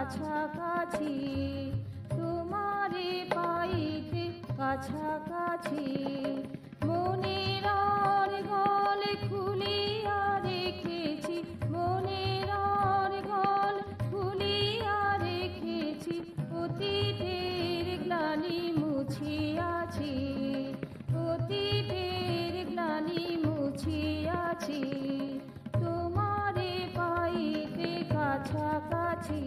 কাছাকাছি, তোমারে পাইতে কাছাকাছি। মনের গল খুলিয়া রেখেছি, মনের গল খুলিয়া রেখেছি, অতীতের গ্লানি মুছিয়াছি, অতীতের গ্লানি মুছিয়াছি, তোমারে পাইতে কাছাকাছি।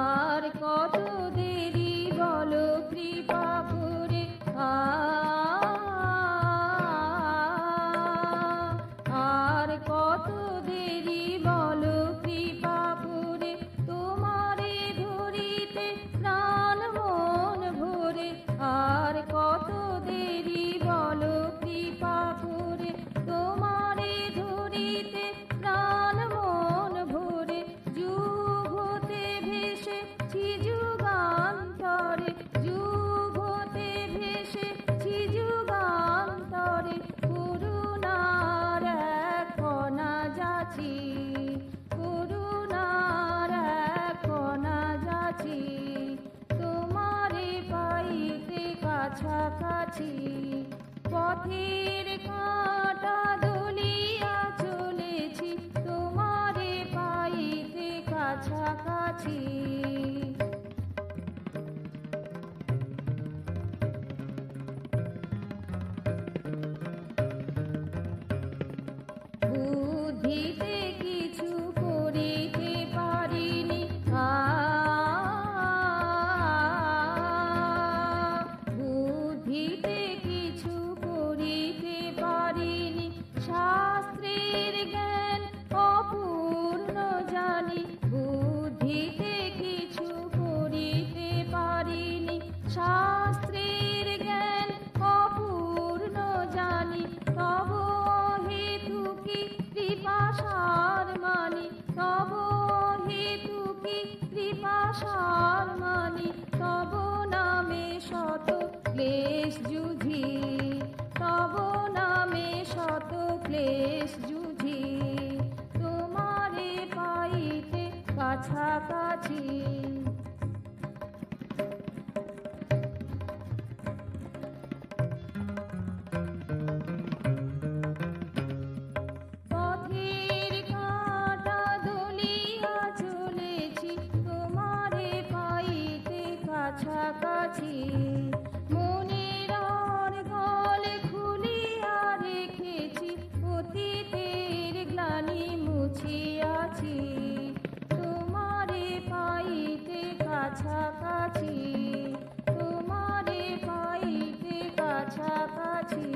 আর কত দেরি বলো কৃপা করে, আর কত দেরি বলো কৃপা করে, তোমারে ধরিতে প্রাণ মন ভরে। আর কত দেরি বলো কৃপা করে, তোমারে ধরিতে প্রাণ মন ভরে। যুগ হতে ভেসেছি যুগান্তরে, যুগ হতে ভেসেছি যুগান্তরে, করুণার এক কণা যাচ্ছি, করুণার এক কণা যাচ্ছি, তোমারে পাইতে কাছাকাছি। পথের কাঁটা দলিয়া চলেছি, তোমারে পাইতে কাছাকাছি। বুদ্ধিতে কিছু করিতে পারিনি, বুদ্ধিতে কিছু করিতে পারিনি, শাস্ত্রের জ্ঞান অপূর্ণ জানি। বুদ্ধিতে কিছু করিতে পারিনি, শাস্ত্রের জ্ঞান অপূর্ণ জানি। তব হেতুকি কৃপাসার মানি, তব হেতুকি কৃপাসার মানি। তব নামে শত ক্লেশ যুঝি, তব নামে শত ক্লেশ যুঝি, তোমারে পাইতে কাছাকাছি। পথের কাঁটা দলিয়া চলেছি, তোমারে পাইতে কাছাকাছি। মনের গল খুলিয়া রেখেছি, অতীতের গ্লানি মুছিয়াছি, তোমারে পাইতে কাছাকাছি, তোমারে পাইতে কাছাকাছি।